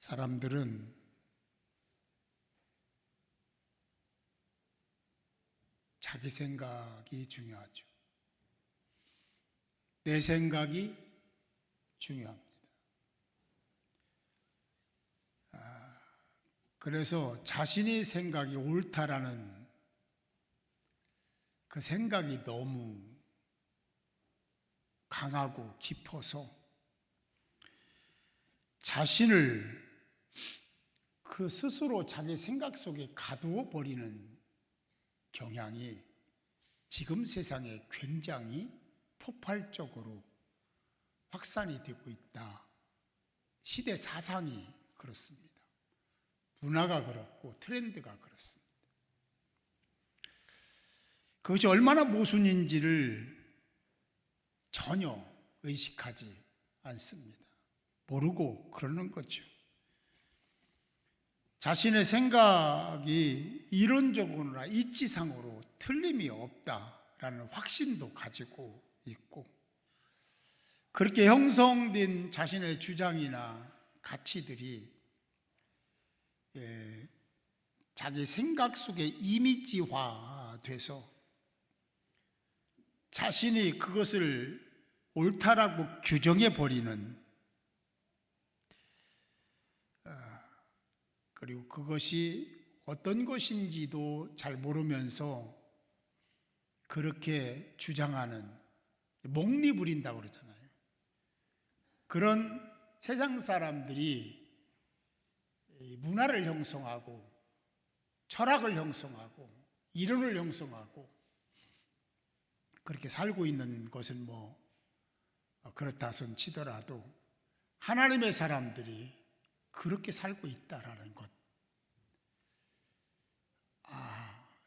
사람들은 자기 생각이 중요하죠. 내 생각이 중요합니다. 그래서 자신의 생각이 옳다라는 그 생각이 너무 강하고 깊어서 자신을 그 스스로 자기 생각 속에 가두어 버리는 경향이 지금 세상에 굉장히 폭발적으로 확산이 되고 있다. 시대 사상이 그렇습니다. 문화가 그렇고 트렌드가 그렇습니다. 그것이 얼마나 모순인지를 전혀 의식하지 않습니다. 모르고 그러는 거죠. 자신의 생각이 이론적으로나 이치상으로 틀림이 없다라는 확신도 가지고 있고, 그렇게 형성된 자신의 주장이나 가치들이 자기 생각 속에 이미지화돼서 자신이 그것을 옳다라고 규정해버리는, 그리고 그것이 어떤 것인지도 잘 모르면서 그렇게 주장하는, 몽리 부린다고 그러잖아요. 그런 세상 사람들이 문화를 형성하고 철학을 형성하고 이론을 형성하고 그렇게 살고 있는 것은 뭐 그렇다 손 치더라도 하나님의 사람들이 그렇게 살고 있다라는 것,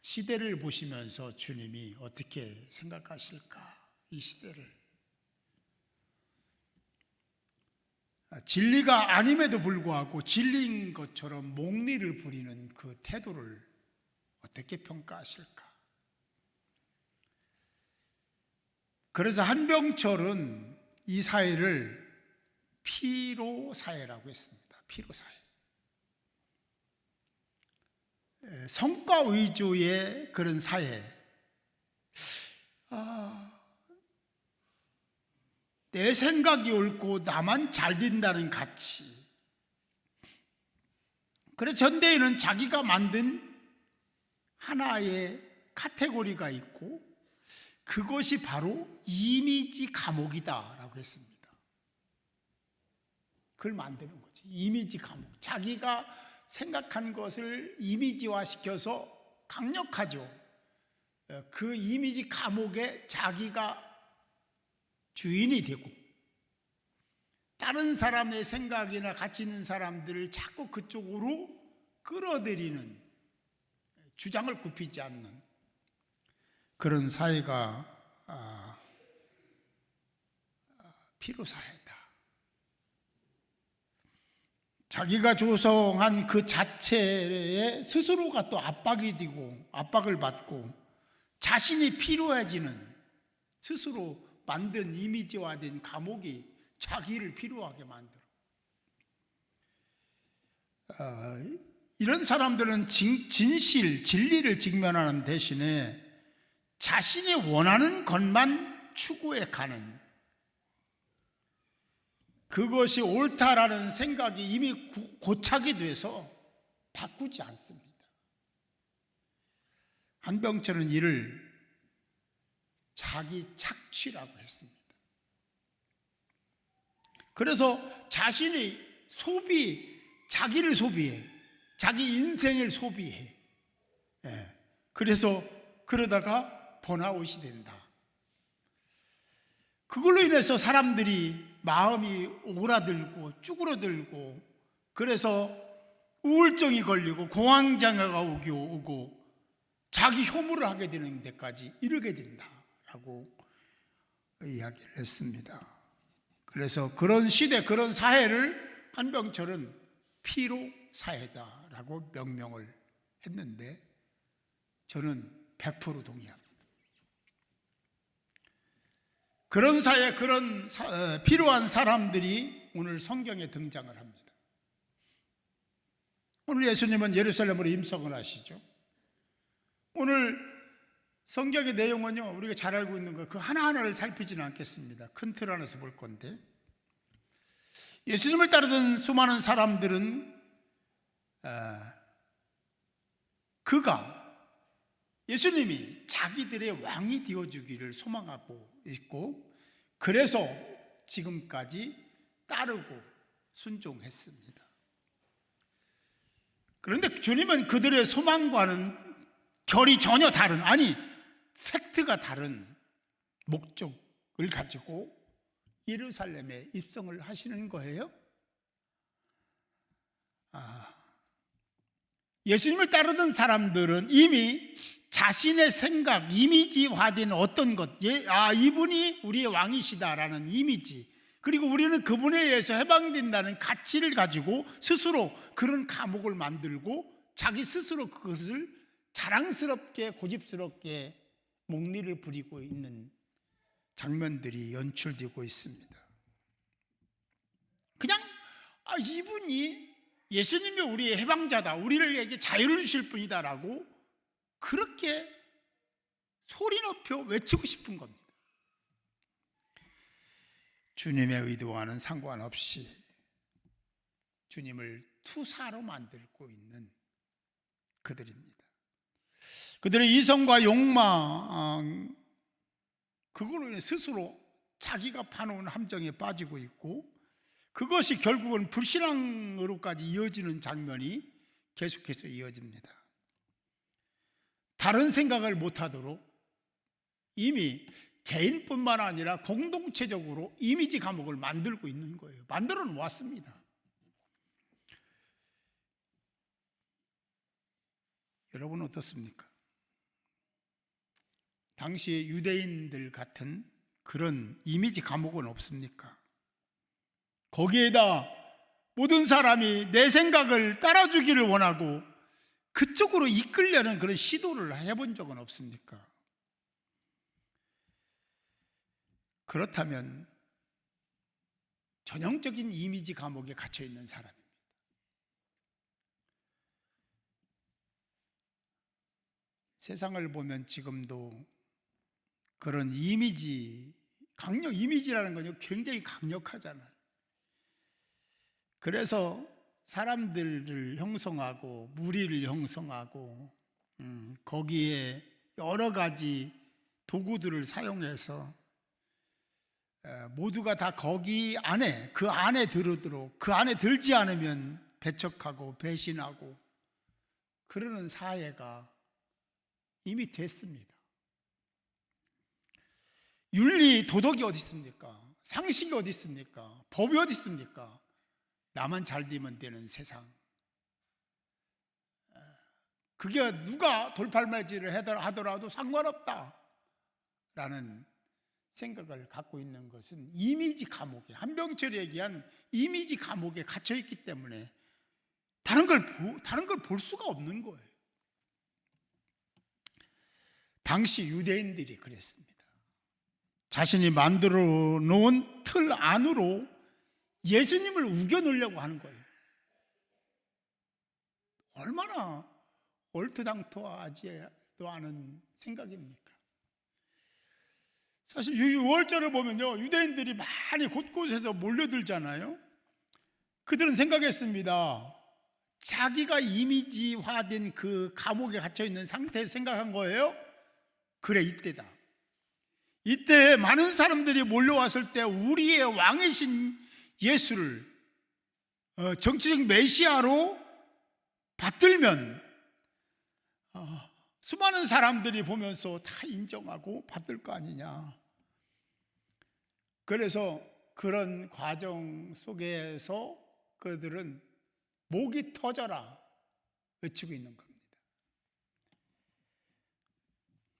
시대를 보시면서 주님이 어떻게 생각하실까? 이 시대를 진리가 아님에도 불구하고 진리인 것처럼 몽리를 부리는 그 태도를 어떻게 평가하실까? 그래서 한병철은 이 사회를 피로 사회라고 했습니다. 피로 사회. 성과 위주의 그런 사회. 내 생각이 옳고 나만 잘 된다는 가치. 그래서 현대인은 자기가 만든 하나의 카테고리가 있고 그것이 바로 이미지 감옥이다라고 했습니다. 그걸 만드는 거죠. 이미지 감옥. 자기가 생각한 것을 이미지화시켜서 강력하죠. 그 이미지 감옥에 자기가 주인이 되고 다른 사람의 생각이나 가치 있는 사람들을 자꾸 그쪽으로 끌어들이는, 주장을 굽히지 않는 그런 사회가 피로사회다. 자기가 조성한 그 자체에 스스로가 또 압박이 되고 압박을 받고 자신이 필요해지는, 스스로 만든 이미지화된 감옥이 자기를 필요하게 만들어. 이런 사람들은 진실, 진리를 직면하는 대신에 자신이 원하는 것만 추구해 가는, 그것이 옳다라는 생각이 이미 고착이 돼서 바꾸지 않습니다. 한병철은 이를 자기 착취라고 했습니다. 그래서 자신이 자기를 소비해. 자기 인생을 소비해. 그래서 그러다가 번아웃이 된다. 그걸로 인해서 사람들이 마음이 오그라들고 쭈그러들고, 그래서 우울증이 걸리고 공황장애가 오고 자기 혐오를 하게 되는 데까지 이르게 된다라고 이야기를 했습니다. 그래서 그런 시대, 그런 사회를 한병철은 피로 사회다라고 명명을 했는데 저는 100% 동의합니다. 그런 사회, 그런 필요한 사람들이 오늘 성경에 등장을 합니다. 오늘 예수님은 예루살렘으로 임성을 하시죠. 오늘 성경의 내용은요, 우리가 잘 알고 있는 거 그 하나하나를 살피지는 않겠습니다. 큰 틀 안에서 볼 건데, 예수님을 따르던 수많은 사람들은 그가 예수님이 자기들의 왕이 되어주기를 소망하고 있고, 그래서 지금까지 따르고 순종했습니다. 그런데 주님은 그들의 소망과는 결이 전혀 다른, 아니 팩트가 다른 목적을 가지고 예루살렘에 입성을 하시는 거예요. 예수님을 따르던 사람들은 이미 자신의 생각, 이미지화된 어떤 것, 이분이 우리의 왕이시다라는 이미지, 그리고 우리는 그분에 의해서 해방된다는 가치를 가지고 스스로 그런 감옥을 만들고 자기 스스로 그것을 자랑스럽게 고집스럽게 목리를 부리고 있는 장면들이 연출되고 있습니다. 그냥 이분이 예수님이 우리의 해방자다, 우리에게 자유를 주실 분이다라고 그렇게 소리 높여 외치고 싶은 겁니다. 주님의 의도와는 상관없이 주님을 투사로 만들고 있는 그들입니다. 그들의 이성과 욕망, 그걸로 인해 스스로 자기가 파놓은 함정에 빠지고 있고, 그것이 결국은 불신앙으로까지 이어지는 장면이 계속해서 이어집니다. 다른 생각을 못하도록 이미 개인뿐만 아니라 공동체적으로 이미지 감옥을 만들고 있는 거예요. 만들어 놓았습니다. 여러분 어떻습니까? 당시의 유대인들 같은 그런 이미지 감옥은 없습니까? 거기에다 모든 사람이 내 생각을 따라주기를 원하고 그쪽으로 이끌려는 그런 시도를 해본 적은 없습니까? 그렇다면 전형적인 이미지 감옥에 갇혀 있는 사람입니다. 세상을 보면 지금도 그런 이미지라는 건 굉장히 강력하잖아요. 그래서 사람들을 형성하고 무리를 형성하고 거기에 여러 가지 도구들을 사용해서 모두가 다 거기 안에, 그 안에 들어도록, 그 안에 들지 않으면 배척하고 배신하고 그러는 사회가 이미 됐습니다. 윤리, 도덕이 어디 있습니까? 상식이 어디 있습니까? 법이 어디 있습니까? 나만 잘 되면 되는 세상. 그게 누가 돌팔매질을 하더라도 상관없다 라는 생각을 갖고 있는 것은 이미지 감옥에, 한병철이 얘기한 이미지 감옥에 갇혀 있기 때문에 다른 걸 볼 수가 없는 거예요. 당시 유대인들이 그랬습니다. 자신이 만들어 놓은 틀 안으로 예수님을 우겨 넣으려고 하는 거예요. 얼마나 얼토당토하지도 않은 생각입니까? 사실 6월절을 보면요, 유대인들이 많이 곳곳에서 몰려들잖아요. 그들은 생각했습니다. 자기가 이미지화된 그 감옥에 갇혀있는 상태에서 생각한 거예요. 그래, 이때다. 이때 많은 사람들이 몰려왔을 때 우리의 왕이신 예수를 정치적 메시아로 받들면 수많은 사람들이 보면서 다 인정하고 받들 거 아니냐. 그래서 그런 과정 속에서 그들은 목이 터져라 외치고 있는 겁니다.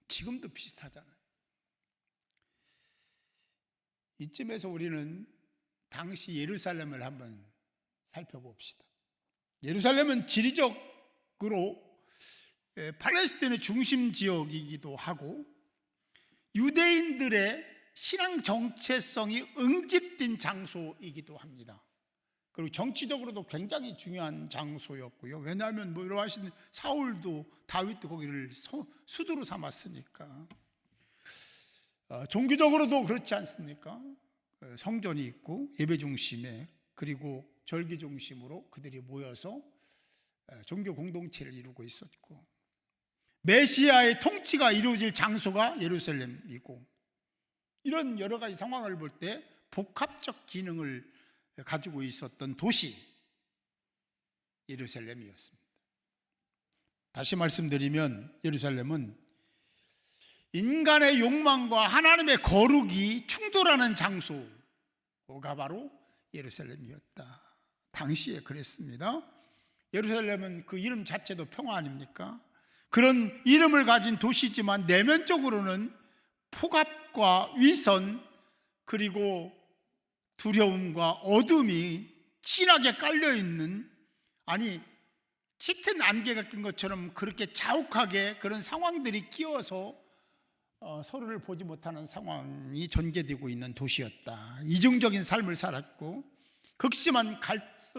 지금도 비슷하잖아요. 이쯤에서 우리는 당시 예루살렘을 한번 살펴봅시다. 예루살렘은 지리적으로 팔레스타인의 중심 지역이기도 하고 유대인들의 신앙 정체성이 응집된 장소이기도 합니다. 그리고 정치적으로도 굉장히 중요한 장소였고요. 왜냐하면 뭐 여러 하신 사울도 다윗도 거기를 수도로 삼았으니까. 종교적으로도 그렇지 않습니까? 성전이 있고 예배 중심에, 그리고 절기 중심으로 그들이 모여서 종교 공동체를 이루고 있었고, 메시아의 통치가 이루어질 장소가 예루살렘이고, 이런 여러 가지 상황을 볼 때 복합적 기능을 가지고 있었던 도시 예루살렘이었습니다. 다시 말씀드리면 예루살렘은 인간의 욕망과 하나님의 거룩이 충돌하는 장소가 바로 예루살렘이었다. 당시에 그랬습니다. 예루살렘은 그 이름 자체도 평화 아닙니까? 그런 이름을 가진 도시지만 내면적으로는 폭압과 위선, 그리고 두려움과 어둠이 진하게 깔려있는, 아니 짙은 안개가 낀 것처럼 그렇게 자욱하게 그런 상황들이 끼어서 서로를 보지 못하는 상황이 전개되고 있는 도시였다. 이중적인 삶을 살았고, 극심한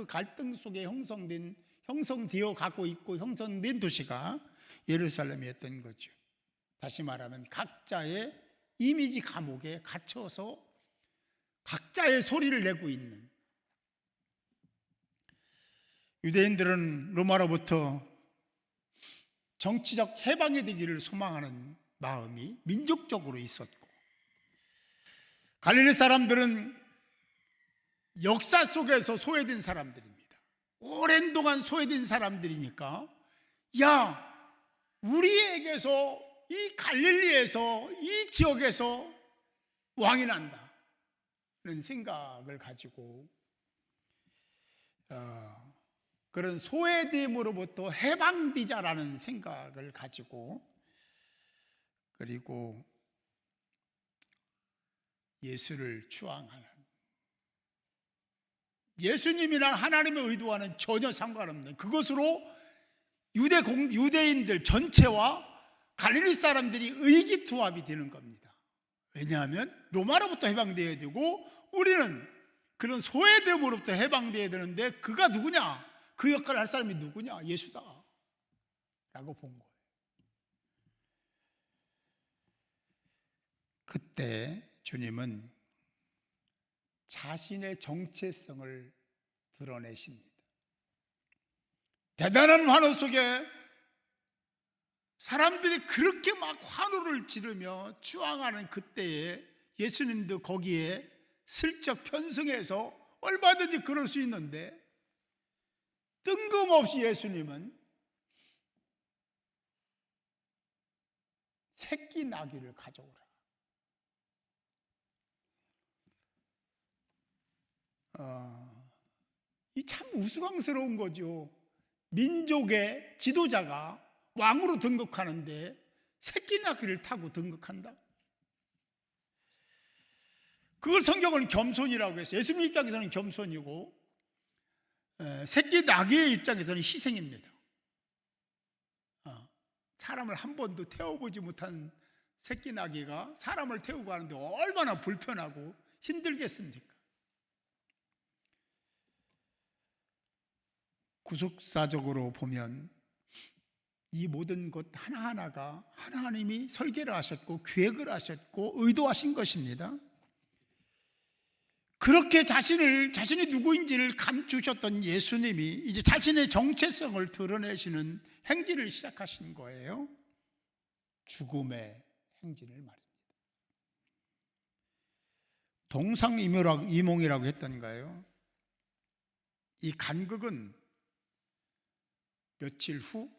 갈등 속에 형성되어 가고 있고 형성된 도시가 예루살렘이었던 거죠. 다시 말하면 각자의 이미지 감옥에 갇혀서 각자의 소리를 내고 있는, 유대인들은 로마로부터 정치적 해방이 되기를 소망하는 마음이 민족적으로 있었고, 갈릴리 사람들은 역사 속에서 소외된 사람들입니다. 오랜 동안 소외된 사람들이니까, 야, 우리에게서, 이 갈릴리에서, 이 지역에서 왕이 난다 는 생각을 가지고 그런 소외됨으로부터 해방되자라는 생각을 가지고, 그리고 예수를 추앙하는, 예수님이나 하나님의 의도와는 전혀 상관없는 그것으로 유대인들 전체와 갈릴리 사람들이 의기투합이 되는 겁니다. 왜냐하면 로마로부터 해방되어야 되고 우리는 그런 소외됨으로부터 해방되어야 되는데, 그가 누구냐? 그 역할을 할 사람이 누구냐? 예수다 라고 본 거예요. 그때 주님은 자신의 정체성을 드러내십니다. 대단한 환호 속에 사람들이 그렇게 막 환호를 지르며 추앙하는 그때에 예수님도 거기에 슬쩍 편승해서 얼마든지 그럴 수 있는데, 뜬금없이 예수님은 새끼 나귀를 가져오라. 이 참 우스꽝스러운 거죠. 민족의 지도자가 왕으로 등극하는데 새끼 나귀를 타고 등극한다. 그걸 성경은 겸손이라고 했어요. 예수님 입장에서는 겸손이고, 새끼 나귀의 입장에서는 희생입니다. 사람을 한 번도 태워보지 못한 새끼 나귀가 사람을 태우고 가는데 얼마나 불편하고 힘들겠습니까? 구속사적으로 보면 이 모든 것 하나하나가 하나님이 설계를 하셨고 계획을 하셨고 의도하신 것입니다. 그렇게 자신이 누구인지를 감추셨던 예수님이 이제 자신의 정체성을 드러내시는 행진을 시작하신 거예요. 죽음의 행진을 말입니다. 동상이몽이라고 했던가요? 이 간극은 며칠 후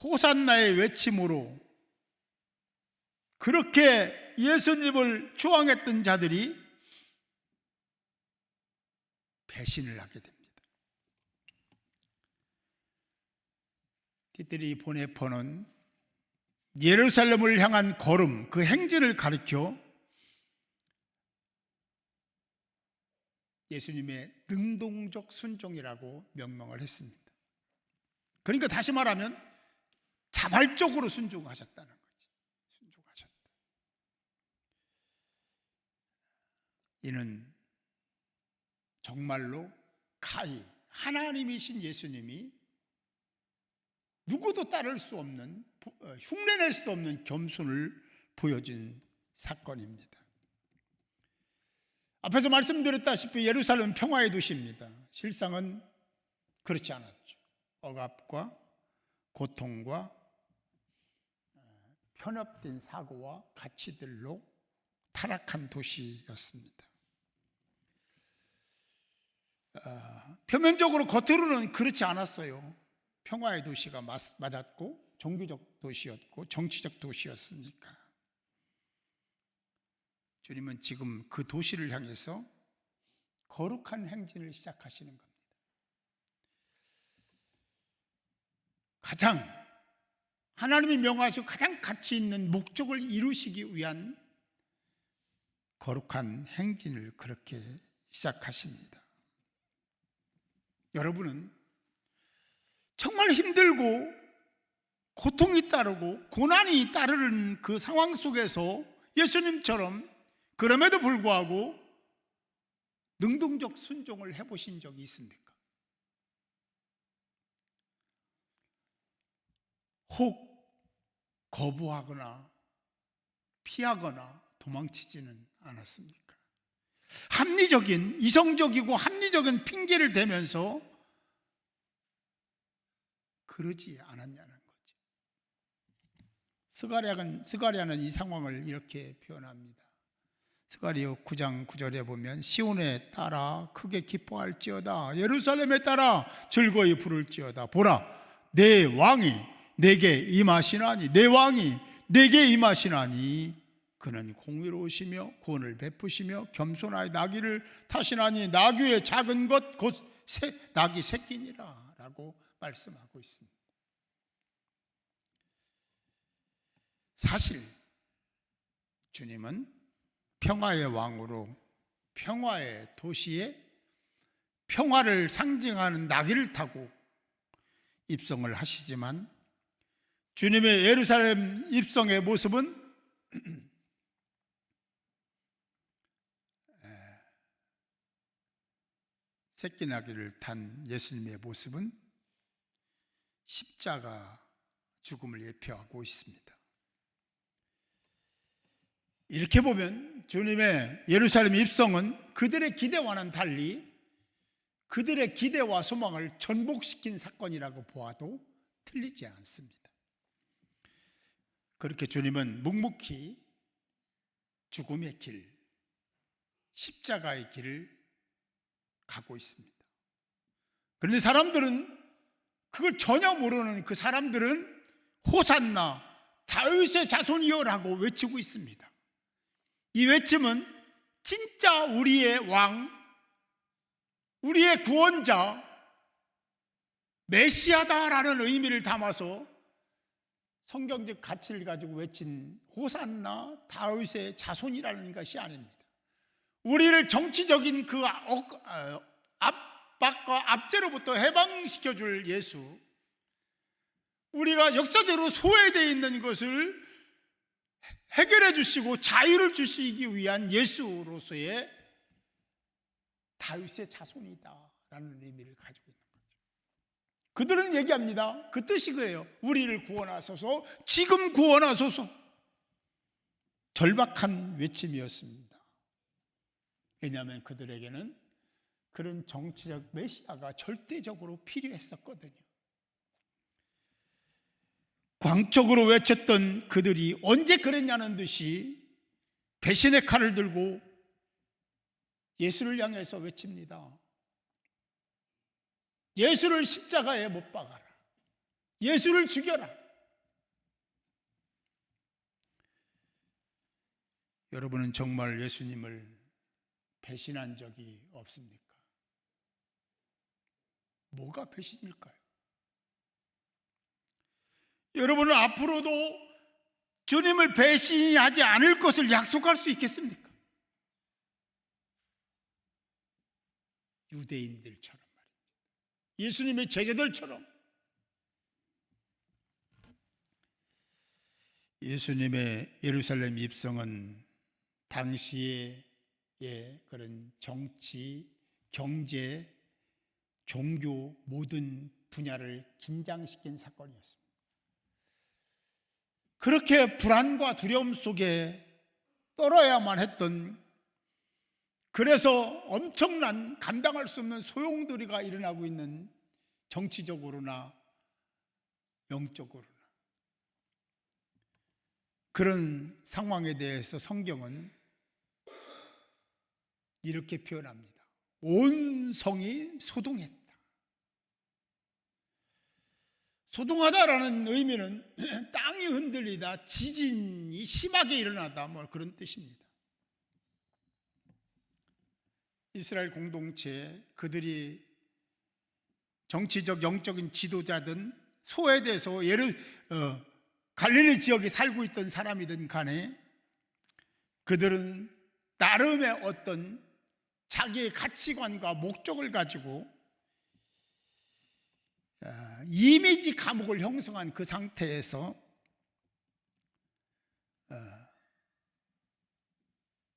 호산나의 외침으로 그렇게 예수님을 추앙했던 자들이 배신을 하게 됩니다. 디트리 보네퍼는 예루살렘을 향한 걸음, 그 행진을 가리켜 예수님의 능동적 순종이라고 명명을 했습니다. 그러니까 다시 말하면 자발적으로 순종하셨다는 거지. 순종하셨다. 이는 정말로 가히 하나님이신 예수님이 누구도 따를 수 없는, 흉내낼 수 없는 겸손을 보여준 사건입니다. 앞에서 말씀드렸다시피 예루살렘은 평화의 도시입니다. 실상은 그렇지 않았죠. 억압과 고통과 편협된 사고와 가치들로 타락한 도시였습니다. 표면적으로 겉으로는 그렇지 않았어요. 평화의 도시가 맞았고 종교적 도시였고 정치적 도시였으니까. 주님은 지금 그 도시를 향해서 거룩한 행진을 시작하시는 겁니다. 가장 하나님이 명하시고 가장 가치 있는 목적을 이루시기 위한 거룩한 행진을 그렇게 시작하십니다. 여러분은 정말 힘들고 고통이 따르고 고난이 따르는 그 상황 속에서 예수님처럼 그럼에도 불구하고 능동적 순종을 해보신 적이 있습니까? 혹 거부하거나 피하거나 도망치지는 않았습니까? 합리적인, 이성적이고 합리적인 핑계를 대면서 그러지 않았냐는 거죠. 스가랴는 이 상황을 이렇게 표현합니다. 스가랴 9장 9절에 보면 시온에 따라 크게 기뻐할지어다, 예루살렘에 따라 즐거이 부를지어다. 보라, 내 왕이 내게 임하시나니, 내 왕이 내게 임하시나니 그는 공의로우시며 구원을 베푸시며 겸손하여 나귀를 타시나니 나귀의 작은 것 곧 나귀 새끼니라 라고 말씀하고 있습니다. 사실 주님은 평화의 왕으로 평화의 도시에 평화를 상징하는 나귀를 타고 입성을 하시지만 주님의 예루살렘 입성의 모습은 새끼 나귀를 탄 예수님의 모습은 십자가 죽음을 예표하고 있습니다. 이렇게 보면 주님의 예루살렘 입성은 그들의 기대와는 달리 그들의 기대와 소망을 전복시킨 사건이라고 보아도 틀리지 않습니다. 그렇게 주님은 묵묵히 죽음의 길, 십자가의 길을 가고 있습니다. 그런데 사람들은 그걸 전혀 모르는 그 사람들은 호산나 다윗의 자손이여라고 외치고 있습니다. 이 외침은 진짜 우리의 왕, 우리의 구원자, 메시아다라는 의미를 담아서 성경적 가치를 가지고 외친 호산나 다윗의 자손이라는 것이 아닙니다. 우리를 정치적인 그 압박과 압제로부터 해방시켜줄 예수, 우리가 역사적으로 소외되어 있는 것을 해결해 주시고 자유를 주시기 위한 예수로서의 다윗의 자손이다라는 의미를 가지고 있는 거죠. 그들은 얘기합니다. 그 뜻이 그래요. 우리를 구원하소서, 지금 구원하소서. 절박한 외침이었습니다. 왜냐하면 그들에게는 그런 정치적 메시아가 절대적으로 필요했었거든요. 광적으로 외쳤던 그들이 언제 그랬냐는 듯이 배신의 칼을 들고 예수를 향해서 외칩니다. 예수를 십자가에 못 박아라. 예수를 죽여라. 여러분은 정말 예수님을 배신한 적이 없습니까? 뭐가 배신일까요? 여러분은 앞으로도 주님을 배신하지 않을 것을 약속할 수 있겠습니까? 유대인들처럼 말입니다. 예수님의 제자들처럼. 예수님의 예루살렘 입성은 당시의 그런 정치, 경제, 종교 모든 분야를 긴장시킨 사건이었습니다. 그렇게 불안과 두려움 속에 떨어야만 했던, 그래서 엄청난 감당할 수 없는 소용돌이가 일어나고 있는, 정치적으로나 영적으로나 그런 상황에 대해서 성경은 이렇게 표현합니다. 온 성이 소동했다. 소동하다라는 의미는 땅이 흔들리다, 지진이 심하게 일어나다, 뭐 그런 뜻입니다. 이스라엘 공동체, 그들이 정치적, 영적인 지도자든 소외돼서 갈릴리 지역에 살고 있던 사람이든 간에 그들은 나름의 어떤 자기의 가치관과 목적을 가지고 이미지 감옥을 형성한 그 상태에서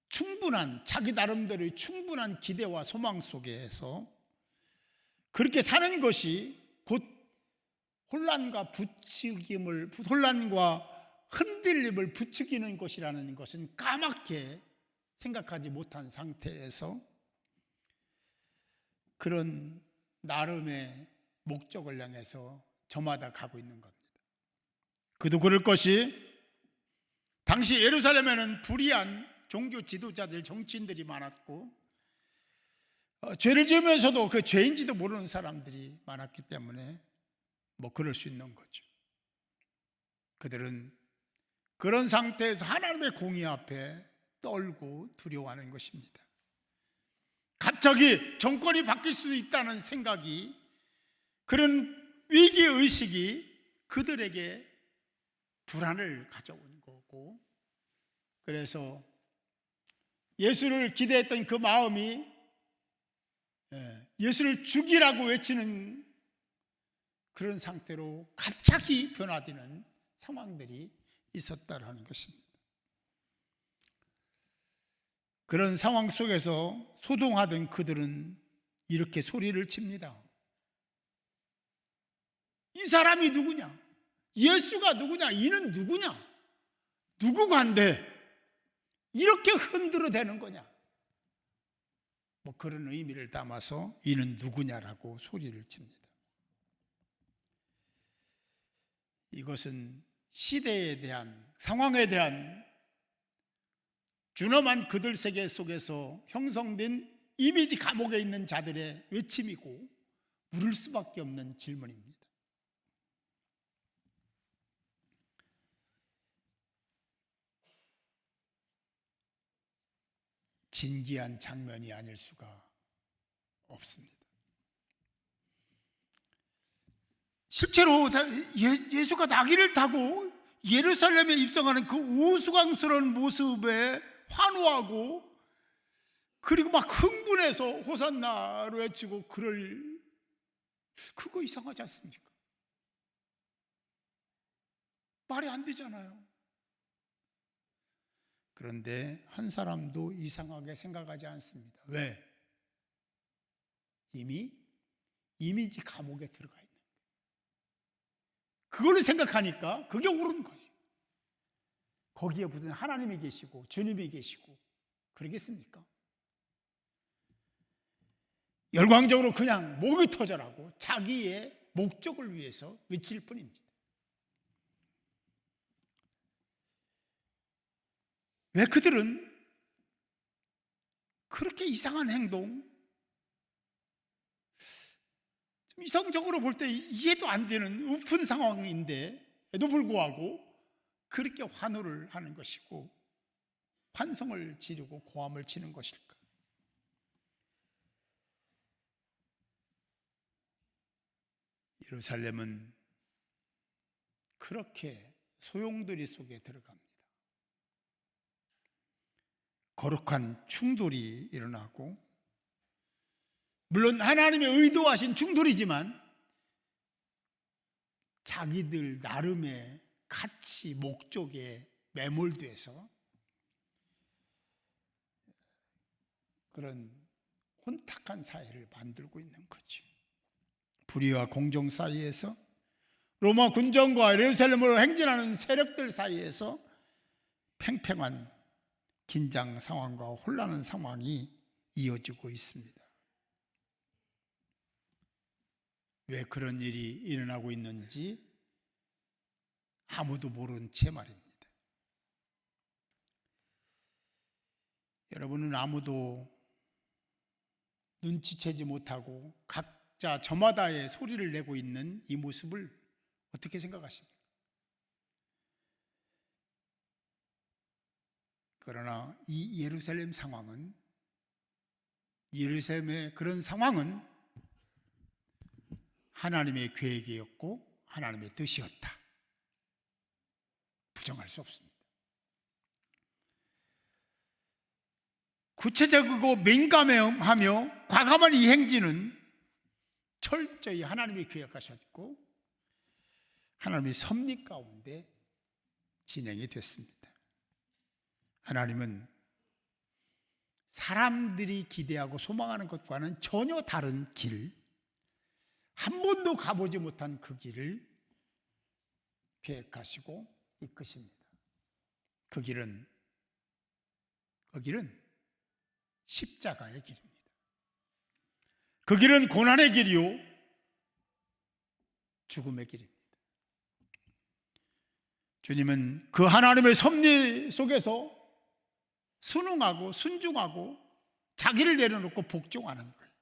충분한, 자기 나름대로의 충분한 기대와 소망 속에서 그렇게 사는 것이 곧 혼란과 흔들림을 부추기는 것이라는 것은 까맣게 생각하지 못한 상태에서 그런 나름의 목적을 향해서 저마다 가고 있는 겁니다. 그도 그럴 것이, 당시 예루살렘에는 불의한 종교 지도자들, 정치인들이 많았고 죄를 지으면서도 그 죄인지도 모르는 사람들이 많았기 때문에 뭐 그럴 수 있는 거죠. 그들은 그런 상태에서 하나님의 공의 앞에 떨고 두려워하는 것입니다. 갑자기 정권이 바뀔 수 있다는 생각이, 그런 위기의식이 그들에게 불안을 가져오는 거고, 그래서 예수를 기대했던 그 마음이 예수를 죽이라고 외치는 그런 상태로 갑자기 변화되는 상황들이 있었다라는 것입니다. 그런 상황 속에서 소동하던 그들은 이렇게 소리를 칩니다. 이 사람이 누구냐? 예수가 누구냐? 이는 누구냐? 누구간데 이렇게 흔들어대는 거냐? 뭐 그런 의미를 담아서 이는 누구냐라고 소리를 칩니다. 이것은 시대에 대한, 상황에 대한 준엄한 그들 세계 속에서 형성된 이미지 감옥에 있는 자들의 외침이고 물을 수밖에 없는 질문입니다. 진기한 장면이 아닐 수가 없습니다. 실제로 예수가 나귀를 타고 예루살렘에 입성하는 그 우스꽝스러운 모습에 환호하고, 그리고 막 흥분해서 호산나로 외치고, 그거 이상하지 않습니까? 말이 안 되잖아요. 그런데 한 사람도 이상하게 생각하지 않습니다. 왜? 이미 이미지 감옥에 들어가 있는 거예요. 그걸 생각하니까 그게 옳은 거예요. 거기에 무슨 하나님이 계시고 주님이 계시고 그러겠습니까? 열광적으로 그냥 목이 터져라고 자기의 목적을 위해서 외칠 뿐입니다. 왜 그들은 그렇게 이상한 행동, 좀 이성적으로 볼 때 이해도 안 되는 우픈 상황인데도 불구하고 그렇게 환호를 하는 것이고 환성을 지르고 고함을 치는 것일까? 예루살렘은 그렇게 소용돌이 속에 들어갑니다. 거룩한 충돌이 일어나고, 물론 하나님의 의도하신 충돌이지만 자기들 나름의 가치, 목적에 매몰돼서 그런 혼탁한 사회를 만들고 있는 거죠. 불의와 공정 사이에서, 로마 군정과 예루살렘으로 행진하는 세력들 사이에서 팽팽한 긴장 상황과 혼란한 상황이 이어지고 있습니다. 왜 그런 일이 일어나고 있는지 아무도 모르는 채 말입니다. 여러분은 아무도 눈치채지 못하고 각자 저마다의 소리를 내고 있는 이 모습을 어떻게 생각하십니까? 그러나 이 예루살렘 상황은, 예루살렘의 그런 상황은 하나님의 계획이었고 하나님의 뜻이었다. 부정할 수 없습니다. 구체적이고 민감하며 과감한 이 행진은 철저히 하나님이 계획하셨고 하나님의 섭리 가운데 진행이 됐습니다. 하나님은 사람들이 기대하고 소망하는 것과는 전혀 다른 길, 한 번도 가보지 못한 그 길을 계획하시고 이끄십니다. 그 길은 십자가의 길입니다. 그 길은 고난의 길이요, 죽음의 길입니다. 주님은 그 하나님의 섭리 속에서 순응하고 순종하고 자기를 내려놓고 복종하는 거예요.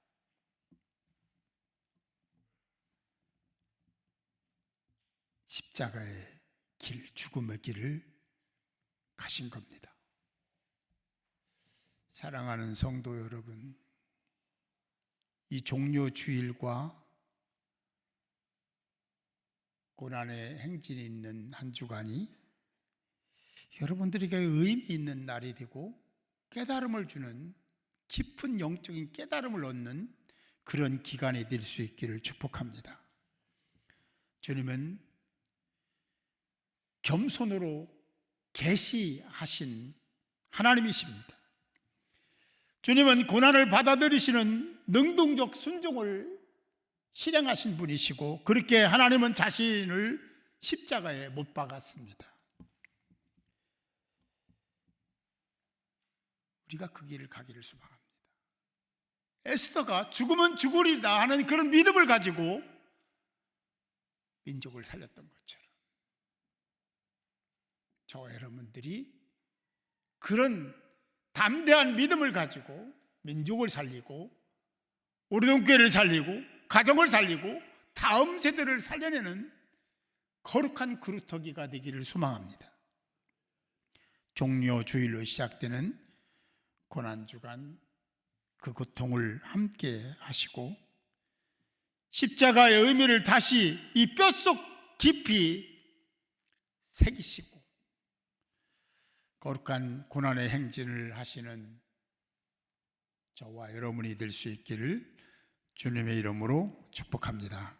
십자가의 길, 죽음의 길을 가신 겁니다. 사랑하는 성도 여러분, 이 종료 주일과 고난의 행진이 있는 한 주간이 여러분들에게 의미 있는 날이 되고 깨달음을 주는, 깊은 영적인 깨달음을 얻는 그런 기간이 될 수 있기를 축복합니다. 주님은 겸손으로 계시하신 하나님이십니다. 주님은 고난을 받아들이시는 능동적 순종을 실행하신 분이시고, 그렇게 하나님은 자신을 십자가에 못 박았습니다. 우리가 그 길을 가기를 소망합니다. 에스더가 죽으면 죽으리다 하는 그런 믿음을 가지고 민족을 살렸던 것처럼 저와 여러분들이 그런 담대한 믿음을 가지고 민족을 살리고 오르동교회를 살리고 가정을 살리고 다음 세대를 살려내는 거룩한 그루터기가 되기를 소망합니다. 종료 주일로 시작되는 고난주간 그 고통을 함께 하시고 십자가의 의미를 다시 이 뼛속 깊이 새기시고 거룩한 고난의 행진을 하시는 저와 여러분이 될 수 있기를 주님의 이름으로 축복합니다.